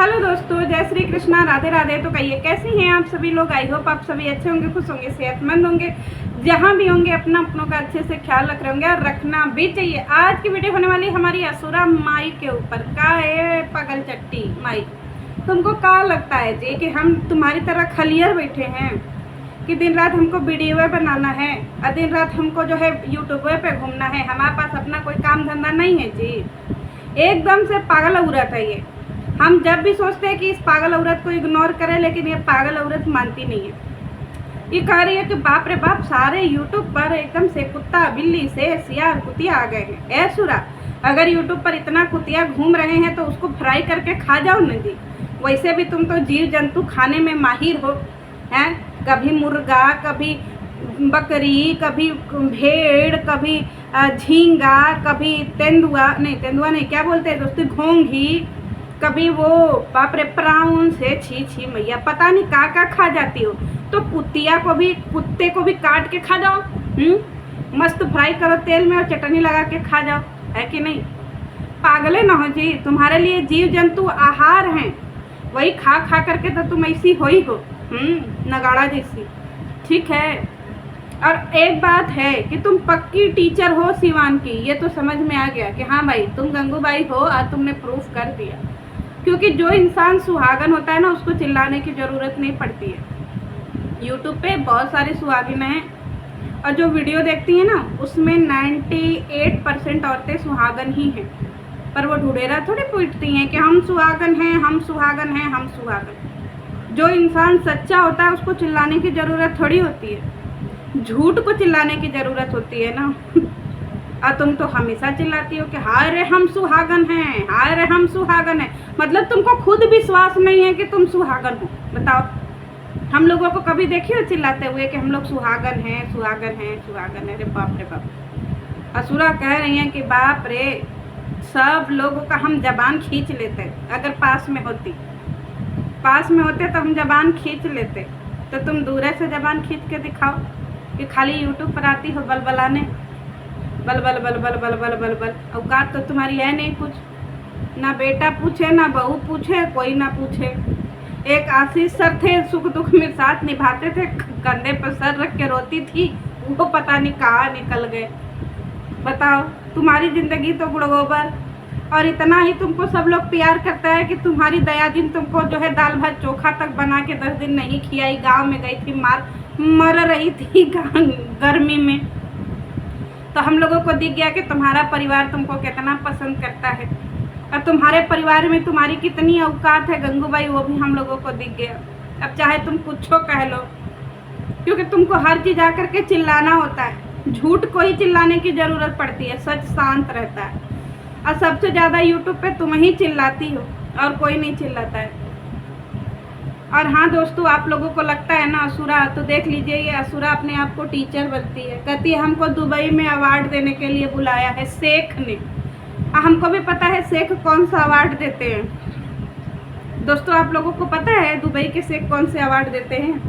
Hello दोस्तों, जय श्री कृष्णा, राधे राधे। तो कहिए कैसी हैं आप सभी लोग। आई होप आप सभी अच्छे होंगे, खुश होंगे, सेहतमंद होंगे, जहाँ भी होंगे अपनों का अच्छे से ख्याल रख रहे होंगे और रखना भी चाहिए। आज की वीडियो होने वाली हमारी असुरा माई के ऊपर। का है पागल चट्टी माई, तुमको क्या लगता है जी कि हम तुम्हारी तरह खलियर बैठे हैं कि दिन रात हमको वीडियो बनाना है और दिन रात हमको जो है यूट्यूब पे घूमना है। हमारे पास अपना कोई काम धंधा नहीं है जी। एकदम से पागल औरत है ये। हम जब भी सोचते हैं कि इस पागल औरत को इग्नोर करें, लेकिन ये पागल औरत मानती नहीं है। ये कह रही है कि बाप रे बाप, सारे यूट्यूब पर एकदम से कुत्ता बिल्ली से सियार कुतिया आ गए हैं। ए सुरा, अगर यूट्यूब पर इतना कुतिया घूम रहे हैं तो उसको फ्राई करके खा जाओ न जी। वैसे भी तुम तो जीव जंतु खाने में माहिर हो हैं। कभी मुर्गा, कभी बकरी, कभी भेड़, कभी झींगा, कभी तेंदुआ नहीं क्या बोलते हैं दोस्तों, घोंघी, कभी वो बाप रे प्राउन से छी मैया, पता नहीं का खा जाती हो। तो कुत्ते को भी काट के खा जाओ, मस्त फ्राई करो तेल में और चटनी लगा के खा जाओ, है कि नहीं। पागले ना हो जी, तुम्हारे लिए जीव जंतु आहार हैं, वही खा करके तो तुम ऐसी हो ही हो, नगाड़ा जैसी। ठीक है। और एक बात है कि तुम पक्की टीचर हो सिवान की, ये तो समझ में आ गया कि हाँ भाई तुम गंगूबाई हो और तुमने प्रूफ कर दिया। क्योंकि जो इंसान सुहागन होता है ना, उसको चिल्लाने की ज़रूरत नहीं पड़ती है। यूट्यूब पे बहुत सारी सुहागिन हैं और जो वीडियो देखती हैं ना, उसमें 98% औरतें सुहागन ही हैं। पर वो ढूंढेरा थोड़ी पूछती हैं कि हम सुहागन हैं, हम सुहागन हैं, हम सुहागन। जो इंसान सच्चा होता है उसको चिल्लाने की ज़रूरत थोड़ी होती है, झूठ को चिल्लाने की ज़रूरत होती है ना। और तुम तो हमेशा चिल्लाती हो कि हाय रे हम सुहागन हैं, हाय रे हम सुहागन हैं। मतलब तुमको खुद विश्वास नहीं है कि तुम सुहागन हो। बताओ, हम लोगों को कभी देखी हो चिल्लाते हुए कि हम लोग सुहागन हैं, सुहागन हैं, सुहागन है। रे बाप रे बाप। असुरा कह रही हैं कि बाप रे, सब लोगों का हम जबान खींच लेते। अगर पास में होते तो हम जबान खींच लेते। तो तुम दूर से जबान खींच के दिखाओ कि खाली यूट्यूब पर आती हो बलबलाने, बल बल बल बल बल बल बल बल। औकात तो तुम्हारी है नहीं कुछ, ना बेटा पूछे, ना बहू पूछे, कोई ना पूछे। एक आशीष सर थे, सुख दुख में साथ निभाते थे, कंधे पर सर रख के रोती थी, वो पता नहीं कहाँ निकल गए। बताओ, तुम्हारी ज़िंदगी तो गुड़गोबर। और इतना ही तुमको सब लोग प्यार करता है कि तुम्हारी दया दिन तुमको जो है दाल भात चोखा तक बना के 10 दिन नहीं खिलाई। गाँव में गई थी, मर रही थी गर्मी में, तो हम लोगों को दिख गया कि तुम्हारा परिवार तुमको कितना पसंद करता है और तुम्हारे परिवार में तुम्हारी कितनी औकात है गंगूबाई, वो भी हम लोगों को दिख गया। अब चाहे तुम कुछ कह लो, क्योंकि तुमको हर चीज़ आकर के चिल्लाना होता है। झूठ को ही चिल्लाने की ज़रूरत पड़ती है, सच शांत रहता है। और सबसे ज़्यादा यूट्यूब पे तुम ही चिल्लाती हो और कोई नहीं चिल्लाता है। और हाँ दोस्तों, आप लोगों को लगता है ना असुरा, तो देख लीजिए, ये असुरा अपने आप को टीचर बनती है। कहती है हमको दुबई में अवार्ड देने के लिए बुलाया है शेख ने। हमको भी पता है शेख कौन सा अवार्ड देते हैं। दोस्तों, आप लोगों को पता है दुबई के शेख कौन से अवार्ड देते हैं?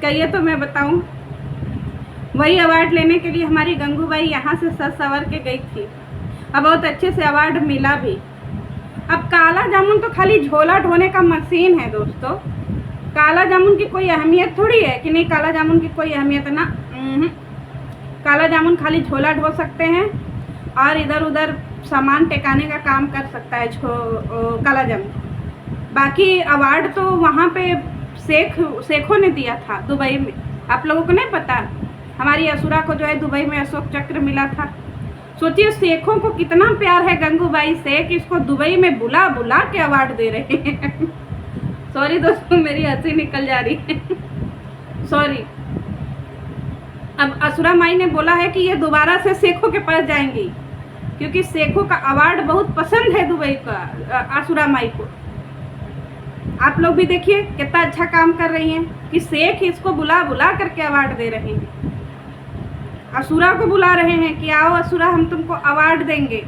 कहिए तो मैं बताऊं। वही अवार्ड लेने के लिए हमारी गंगूबाई यहाँ से सज सवर के गई थी और बहुत अच्छे से अवार्ड मिला भी। अब काला जामुन तो खाली झोला ढोने का मशीन है दोस्तों। काला जामुन की कोई अहमियत थोड़ी है कि नहीं, काला जामुन की कोई अहमियत ना। काला जामुन खाली झोला ढो सकते हैं और इधर उधर सामान टेकाने का काम कर सकता है काला जामुन। बाकी अवार्ड तो वहाँ पे शेखों ने दिया था दुबई में। आप लोगों को नहीं पता? हमारी असुरा को जो है दुबई में अशोक चक्र मिला था। सोचिए शेखों को कितना प्यार है गंगूबाई से कि इसको दुबई में बुला के अवार्ड दे रहे हैं। सॉरी दोस्तों, मेरी हंसी निकल जा रही है, सॉरी। अब असुरा माई ने बोला है कि ये दोबारा से शेखों के पास जाएंगी, क्योंकि शेखों का अवार्ड बहुत पसंद है दुबई का असुरा माई को। आप लोग भी देखिए कितना अच्छा काम कर रही हैं कि शेख इसको बुला करके अवार्ड दे रहे हैं। असुरा को बुला रहे हैं कि आओ असुरा, हम तुमको अवार्ड देंगे।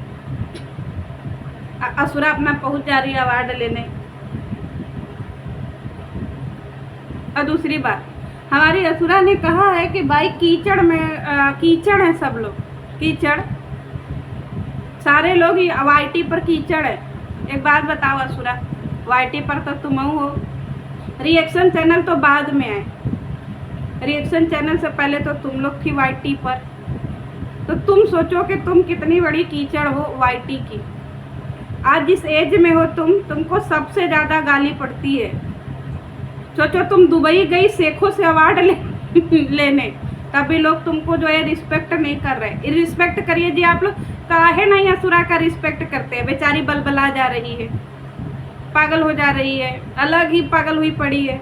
असुरा अपना पहुंच जा रही है अवार्ड लेने। और दूसरी बात, हमारी असुरा ने कहा है कि भाई कीचड़ है सब लोग, कीचड़, सारे लोग ही वाईटी पर कीचड़ है। एक बात बताओ असुरा, वाईटी पर तो तुम हो, रिएक्शन चैनल तो बाद में आए, रिएक्शन चैनल से पहले तो तुम लोग थी वाईटी पर। तो तुम सोचो कि तुम कितनी बड़ी कीचड़ हो वाईटी की। आज जिस एज में हो तुमको सबसे ज़्यादा गाली पड़ती है। सोचो तुम दुबई गई सेखों से अवार्ड लेने, तभी लोग तुमको जो है रिस्पेक्ट नहीं कर रहे। रिस्पेक्ट करिए जी आप लोग, काहे नहीं असुरा का रिस्पेक्ट करते हैं। बेचारी बलबला जा रही है, पागल हो जा रही है, अलग ही पागल हुई पड़ी है।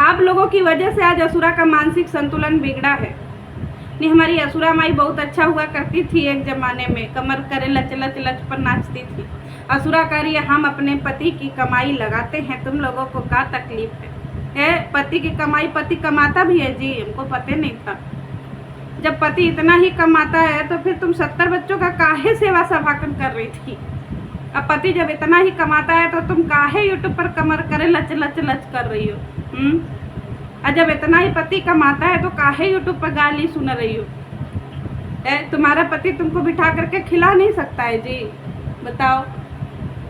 आप लोगों की वजह से आज असुरा का मानसिक संतुलन बिगड़ा है। नहीं, हमारी असुरा माई बहुत अच्छा हुआ करती थी एक ज़माने में, कमर करे लच लच लच पर नाचती थी। असुरा कह रही है हम अपने पति की कमाई लगाते हैं, तुम लोगों को क्या तकलीफ है? पति की कमाई, पति कमाता भी है जी, हमको पता नहीं था। जब पति इतना ही कमाता है तो फिर तुम 70 बच्चों का काहे सेवा सभाखन कर रही थी? अब पति जब इतना ही कमाता है तो तुम काहे यूट्यूब पर कमर करे लच लच लच कर रही हो? और जब इतना ही पति कमाता है तो काहे यूट्यूब पर गाली सुन रही हो? तुम्हारा पति तुमको बिठा करके खिला नहीं सकता है जी, बताओ?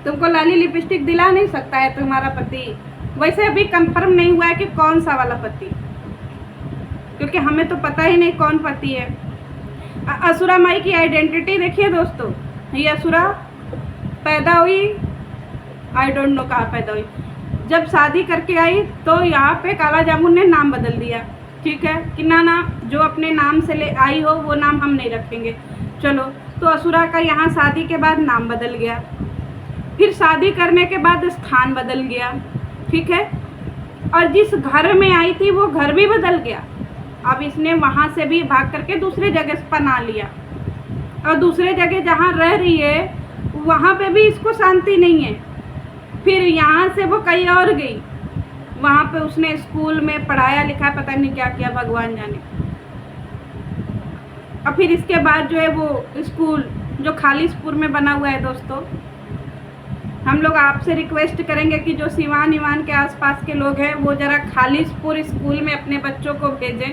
तुमको लाली लिपस्टिक दिला नहीं सकता है तुम्हारा पति? वैसे अभी कंफर्म नहीं हुआ है कि कौन सा वाला पति, क्योंकि हमें तो पता ही नहीं कौन पति है। असुरा माई की आइडेंटिटी देखिए दोस्तों, ये असुरा पैदा हुई, आई डोंट नो कहाँ पैदा हुई। जब शादी करके आई तो यहाँ पे काला जामुन ने नाम बदल दिया, ठीक है कि ना जो अपने नाम से ले आई हो वो नाम हम नहीं रखेंगे, चलो। तो असुरा का यहाँ शादी के बाद नाम बदल गया, फिर शादी करने के बाद स्थान बदल गया, ठीक है। और जिस घर में आई थी वो घर भी बदल गया। अब इसने वहाँ से भी भाग करके दूसरे जगह पना लिया, और दूसरे जगह जहाँ रह रही है वहाँ पे भी इसको शांति नहीं है। फिर यहाँ से वो कहीं और गई, वहाँ पे उसने स्कूल में पढ़ाया लिखा, पता नहीं क्या किया, भगवान जाने। और फिर इसके बाद जो है वो स्कूल जो खालिसपुर में बना हुआ है दोस्तों, हम लोग आपसे रिक्वेस्ट करेंगे कि जो सिवान इवान के आसपास के लोग हैं वो ज़रा खालिसपुर स्कूल में अपने बच्चों को भेजें,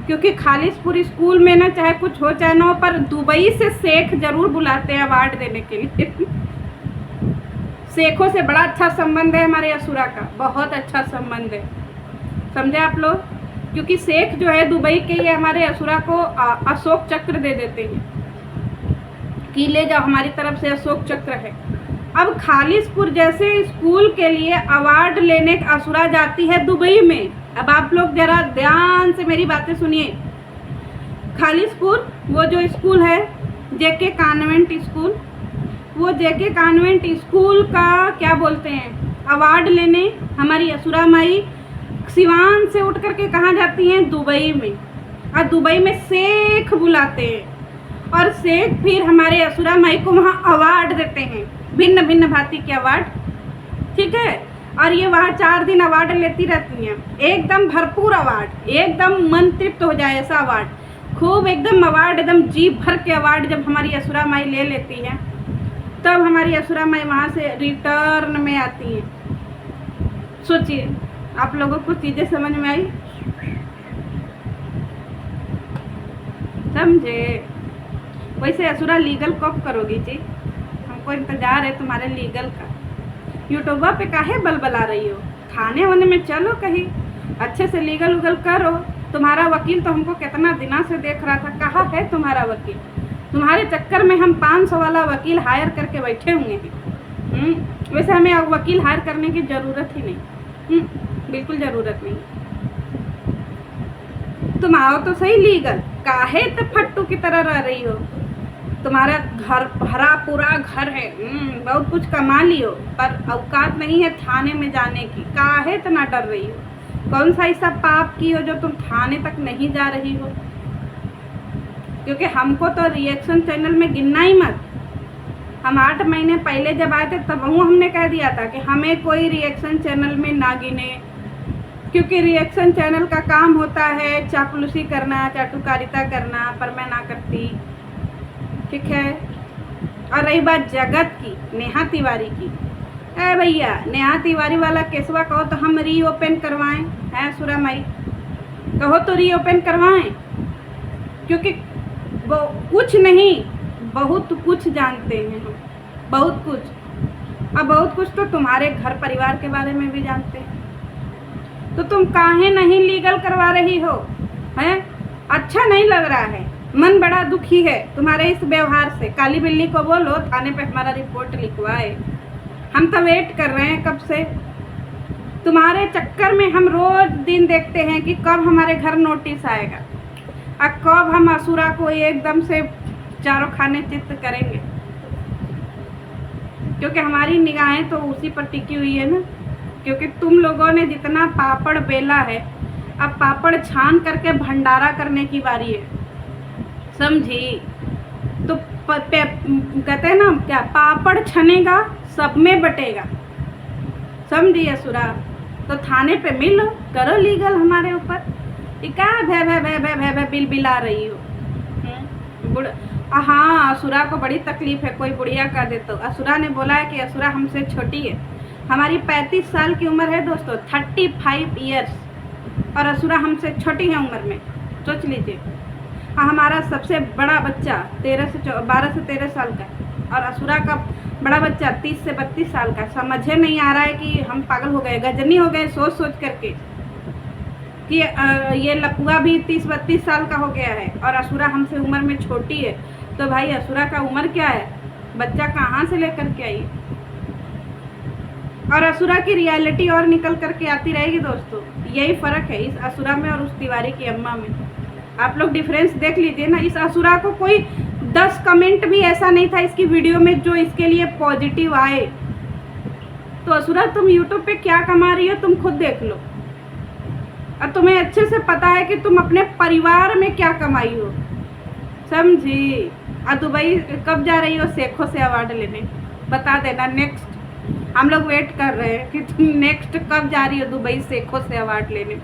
क्योंकि खालिसपुर स्कूल में ना चाहे कुछ हो चाहे ना हो, पर दुबई से शेख ज़रूर बुलाते हैं अवार्ड देने के लिए। शेखों से बड़ा अच्छा संबंध है हमारे असुरा का, बहुत अच्छा संबंध है, समझे आप लोग? क्योंकि शेख जो है दुबई के, ये हमारे असुरा को अशोक चक्र दे देते हैं कि ले जाओ, हमारी तरफ से अशोक चक्र है। अब खालिसपुर जैसे स्कूल के लिए अवार्ड लेने असुरा जाती है दुबई में। अब आप लोग जरा ध्यान से मेरी बातें सुनिए। खालिसपुर वो जो स्कूल है जेके कॉन्वेंट स्कूल, वो जेके कॉन्वेंट स्कूल का क्या बोलते हैं, अवार्ड लेने हमारी असुरा माई सिवान से उठ करके कहाँ जाती हैं? दुबई में। और दुबई में शेख बुलाते हैं, और शेख फिर हमारे असुरा माई को वहाँ अवार्ड देते हैं, भिन्न भिन्न भांति के अवार्ड, ठीक है। और ये वहाँ 4 दिन अवार्ड लेती रहती हैं, एकदम भरपूर अवार्ड, एकदम मन तृप्त हो जाए ऐसा अवार्ड, खूब एकदम अवार्ड, एकदम जी भर के अवार्ड जब हमारी असुरा माई ले लेती हैं, तब हमारी असुरा माई वहाँ से रिटर्न में आती हैं। सोचिए, आप लोगों को चीज़ें समझ में आई? समझे? वैसे असुरा लीगल कब करोगी जी? हमको इंतज़ार है तुम्हारे लीगल का। यूट्यूबर पे काहे बलबला रही हो? थाने वाने में चलो कहीं, अच्छे से लीगल उगल करो। तुम्हारा वकील तो हमको कितना दिनों से देख रहा था, कहाँ है तुम्हारा वकील? तुम्हारे चक्कर में हम 500 वाला वकील हायर करके बैठे हुए हैं। वैसे हमें वकील हायर करने की ज़रूरत ही नहीं, बिल्कुल ज़रूरत नहीं। तुम आओ तो सही लीगल, काहे तो फट्टू की तरह रह रही हो? तुम्हारा घर भरा पूरा घर है, बहुत कुछ कमा लियो, पर औकात नहीं है थाने में जाने की। काहे तो ना डर रही हो? कौन सा ऐसा पाप की हो जो तुम थाने तक नहीं जा रही हो? क्योंकि हमको तो रिएक्शन चैनल में गिनना ही मत। हम 8 महीने पहले जब आए थे तब वो हमने कह दिया था कि हमें कोई रिएक्शन चैनल में ना गिने, क्योंकि रिएक्शन चैनल का काम होता है चापलूसी करना, चाटुकारिता करना, पर मैं ना करती, ठीक है। और रही बात जगत की, नेहा तिवारी की, अरे भैया नेहा तिवारी वाला केसवा कहो तो हम रीओपन करवाएं, है असुरा माई? कहो तो रीओपन करवाएं, क्योंकि वो कुछ नहीं बहुत कुछ जानते हैं हम, बहुत कुछ। अब बहुत कुछ तो तुम्हारे घर परिवार के बारे में भी जानते हैं, तो तुम काहे नहीं लीगल करवा रही हो? हैं? अच्छा नहीं लग रहा है, मन बड़ा दुखी है तुम्हारे इस व्यवहार से। काली बिल्ली को बोलो थाने पे हमारा रिपोर्ट लिखवाए। हम तो वेट कर रहे हैं कब से। तुम्हारे चक्कर में हम रोज दिन देखते हैं कि कब हमारे घर नोटिस आएगा और कब हम असुरा को एकदम से चारों खाने चित्त करेंगे, क्योंकि हमारी निगाहें तो उसी पर टिकी हुई है ना। क्योंकि तुम लोगों ने जितना पापड़ बेला है, अब पापड़ छान करके भंडारा करने की बारी है, समझी? तो कहते हैं ना क्या, पापड़ छनेगा सब में बटेगा, समझी असुरा? तो थाने पे मिलो, करो लीगल हमारे ऊपर। ये क्या भै भै भै भै भै भै बिल बिला रही हो? हाँ, असुरा को बड़ी तकलीफ है, कोई बुढ़िया कर दे तो। असुरा ने बोला है कि असुरा हमसे छोटी है, हमारी 35 साल की उम्र है दोस्तों, 35 ईयर्स, और असुरा हमसे छोटी है उम्र में, सोच लीजिए। हमारा सबसे बड़ा बच्चा 12 से 13 साल का, और असुरा का बड़ा बच्चा 30 से 32 साल का। समझे नहीं आ रहा है कि हम पागल हो गए, गजनी हो गए सोच सोच करके कि ये लपुआ भी 30-32 साल का हो गया है और असुरा हमसे उम्र में छोटी है। तो भाई असुरा का उम्र क्या है, बच्चा कहाँ से लेकर के आई? और असुरा की रियलिटी और निकल करके आती रहेगी दोस्तों। यही फ़र्क है इस असुरा में और उस तिवारी की अम्मा में। आप लोग डिफरेंस देख लीजिए ना। इस असुरा को कोई 10 कमेंट भी ऐसा नहीं था इसकी वीडियो में जो इसके लिए पॉजिटिव आए। तो असुरा तुम यूट्यूब पे क्या कमा रही हो तुम खुद देख लो, और तुम्हें अच्छे से पता है कि तुम अपने परिवार में क्या कमाई हो, समझी? और दुबई कब जा रही हो सेखो से अवार्ड लेने? बता देना। नेक्स्ट हम लोग वेट कर रहे हैं कि तुम नेक्स्ट कब जा रही हो दुबई सेखो से अवार्ड लेने।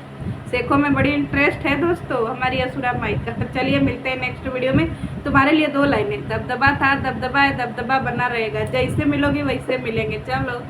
सेखो में बड़ी इंटरेस्ट है दोस्तों हमारी असुरा माई का। तो चलिए मिलते हैं नेक्स्ट वीडियो में। तुम्हारे लिए 2 लाइनें, दबदबा था दबदबा है, दबदबा बना रहेगा, जैसे मिलोगी वैसे मिलेंगे। चलो।